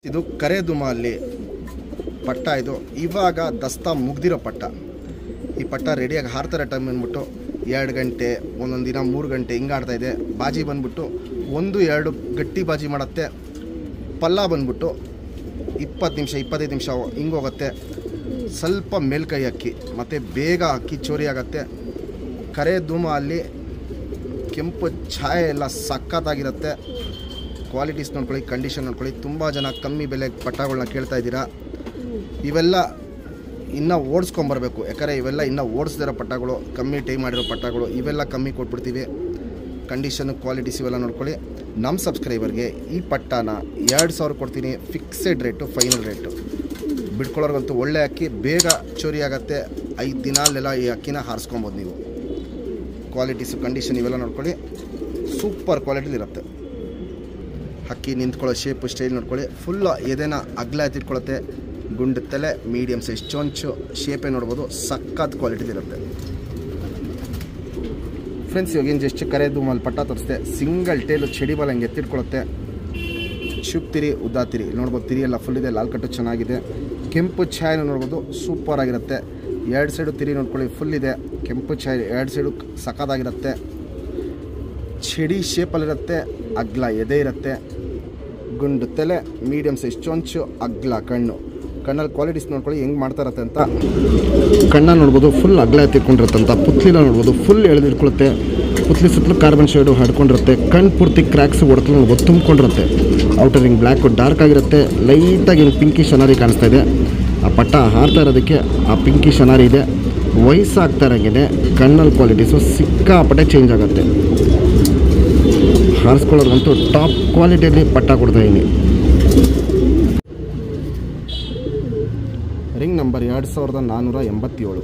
ಇದು ಕರೆದುಮಾಲಿ ಪಟ್ಟ. ಇದು ಇವಾಗ ದಸ್ತಾ ಮುಗ್ದಿರೋ ಪಟ್ಟ. ಈ ಪಟ್ಟ ರೆಡಿಯಾಗಿ ಹಾರ್ತಾರೆ ಟೈಮ್ ಬಂದ್ಬಿಟ್ಟು 2 ಗಂಟೆ, ಒಂದೊಂದು ದಿನ 3 ಗಂಟೆ ಹಿಂಗೆ ಆಡ್ತಾಯಿದೆ. ಬಾಜಿ ಬಂದ್ಬಿಟ್ಟು 1-2 ಗಟ್ಟಿ ಬಾಜಿ ಮಾಡುತ್ತೆ. ಪಲ್ಲ ಬಂದ್ಬಿಟ್ಟು 20 ನಿಮಿಷ 25 ನಿಮಿಷ ಹಿಂಗೆ ಹೋಗುತ್ತೆ. ಸ್ವಲ್ಪ ಮೇಲ್ಕೈ ಅಕ್ಕಿ ಮತ್ತು ಬೇಗ ಅಕ್ಕಿ ಚೋರಿ ಆಗುತ್ತೆ. ಕರೆದುಮಾಲಿ ಕೆಂಪು ಛಾಯೆ ಎಲ್ಲ ಸಖತ್ತಾಗಿರುತ್ತೆ. ಕ್ವಾಲಿಟೀಸ್ ನೋಡ್ಕೊಳ್ಳಿ, ಕಂಡೀಷನ್ ನೋಡ್ಕೊಳ್ಳಿ. ತುಂಬ ಜನ ಕಮ್ಮಿ ಬೆಲೆಗೆ ಪಟ್ಟಗಳನ್ನ ಕೇಳ್ತಾ ಇದ್ದೀರಾ. ಇವೆಲ್ಲ ಇನ್ನೂ ಓಡಿಸ್ಕೊಂಬರ್ಬೇಕು, ಯಾಕಂದರೆ ಇವೆಲ್ಲ ಇನ್ನೂ ಓಡಿಸ್ದಿರೋ ಪಟ್ಟಗಳು, ಕಮ್ಮಿ ಟೈಮ್ ಮಾಡಿರೋ ಪಟ್ಟಗಳು. ಇವೆಲ್ಲ ಕಮ್ಮಿ ಕೊಟ್ಬಿಡ್ತೀವಿ. ಕಂಡೀಷನ್ನು ಕ್ವಾಲಿಟೀಸ್ ಇವೆಲ್ಲ ನೋಡ್ಕೊಳ್ಳಿ. ನಮ್ಮ ಸಬ್ಸ್ಕ್ರೈಬರ್ಗೆ ಈ ಪಟ್ಟನ 2000 ಕೊಡ್ತೀನಿ. Fixed rate, final rate. ಬಿಡ್ಕೊಳ್ಳೋರ್ಗಂತೂ ಒಳ್ಳೆ ಅಕ್ಕಿ, ಬೇಗ ಚೋರಿ ಆಗುತ್ತೆ. 5 ದಿನಲ್ಲೆಲ್ಲ ಈ ಅಕ್ಕಿನ ಹಾರಿಸ್ಕೊಬೋದು ನೀವು. ಕ್ವಾಲಿಟೀಸು ಕಂಡೀಷನ್ ಇವೆಲ್ಲ ನೋಡ್ಕೊಳ್ಳಿ. ಸೂಪರ್ ಕ್ವಾಲಿಟಿಲಿರುತ್ತೆ. ಅಕ್ಕಿ ನಿಂತ್ಕೊಳ್ಳೋ ಶೇಪು ಸ್ಟೈಲ್ ನೋಡ್ಕೊಳ್ಳಿ. ಫುಲ್ ಎದೆನ ಅಗ್ಲ ಎತ್ತಿಟ್ಕೊಳ್ಳುತ್ತೆ. ಗುಂಡು ತಲೆ, ಮೀಡಿಯಮ್ ಸೈಜ್ ಚೊಂಚು, ಶೇಪೇ ನೋಡ್ಬೋದು. ಸಖತ್ ಕ್ವಾಲಿಟಿಲಿರುತ್ತೆ ಫ್ರೆಂಡ್ಸ್. ಇವಾಗೇನು ಜಸ್ಟ್ ಕರೆದುಮಾಲಿ ಪಟ್ಟ ತೋರಿಸ್ದೆ. ಸಿಂಗಲ್ ಟೇಲು ಚಡಿ ಬಾಲ್ ಹಂಗೆ ಎತ್ತಿಟ್ಕೊಳ್ಳುತ್ತೆ. ಶುಪ್ ತಿರಿ, ಉದ್ದಾ ತಿರಿ ನೋಡ್ಬೋದು. ತಿರಿ ಎಲ್ಲ ಫುಲ್ ಇದೆ. ಲಾಲ್ ಕಟ್ಟು ಚೆನ್ನಾಗಿದೆ. ಕೆಂಪು ಛಾಯೆನೂ ನೋಡ್ಬೋದು, ಸೂಪರ್ ಆಗಿರುತ್ತೆ. 2 ಸೈಡು ತಿರಿ ನೋಡ್ಕೊಳ್ಳಿ, ಫುಲ್ ಇದೆ. ಕೆಂಪು ಛಾಯೆ 2 ಸೈಡು ಸಖತ್ತಾಗಿರುತ್ತೆ. ಚಡಿ ಶೇಪಲ್ಲಿರುತ್ತೆ. ಅಗ್ಲ ಎದೆ ಇರುತ್ತೆ. ಗುಂಡು ತಲೆ, ಮೀಡಿಯಮ್ ಸೈಜ್ ಚೊಂಚು, ಅಗ್ಲ ಕಣ್ಣು. ಕಣ್ಣಲ್ಲಿ ಕ್ವಾಲಿಟೀಸ್ ನೋಡ್ಕೊಳ್ಳಿ ಹೆಂಗೆ ಮಾಡ್ತಾರತ್ತೆ ಅಂತ. ಕಣ್ಣ ನೋಡ್ಬೋದು, ಫುಲ್ ಅಗ್ಲ ಎತ್ತಿಟ್ಕೊಂಡಿರುತ್ತಂತ. ಪುತ್ಲಿನ ನೋಡ್ಬೋದು, ಫುಲ್ ಎಳೆದಿಟ್ಕೊಳ್ಳುತ್ತೆ. ಪುತ್ಲಿ ಸುತ್ತಲೂ ಕಾರ್ಬನ್ ಶೇಡು ಹಡ್ಕೊಂಡಿರುತ್ತೆ. ಕಣ್ಣು ಪೂರ್ತಿ ಕ್ರ್ಯಾಕ್ಸ್ ಹೊಡ್ಕೊಂಡು ನೋಡ್ಬೋದು, ತುಂಬಿಕೊಂಡಿರುತ್ತೆ. ಔಟರ್ ರಿಂಗ್ ಬ್ಲ್ಯಾಕು ಡಾರ್ಕ್ ಆಗಿರುತ್ತೆ. ಲೈಟಾಗಿ ಹಿಂಗೆ ಪಿಂಕಿಶ್ ಅನಾರಿ ಕಾಣಿಸ್ತಾ ಇದೆ. ಆ ಪಟ್ಟ ಹಾರ್ತಾ ಇರೋದಕ್ಕೆ ಆ ಪಿಂಕಿಶ್ ಅನಾರಿ ಇದೆ. ವಯಸ್ಸಾಗ್ತಾ ಇರೋಂಗೆ ಕಣ್ಣಲ್ಲಿ ಕ್ವಾಲಿಟೀಸು ಸಿಕ್ಕಾಪಟ್ಟೆ ಚೇಂಜ್ ಆಗುತ್ತೆ. ಹಾರಿಸ್ಕೊಳ್ಳೋದಂತೂ ಟಾಪ್ ಕ್ವಾಲಿಟಿಯಲ್ಲಿ ಪಟ್ಟ ಕೊಡ್ತಾಯಿದ್ದೀನಿ. Ring number 2487.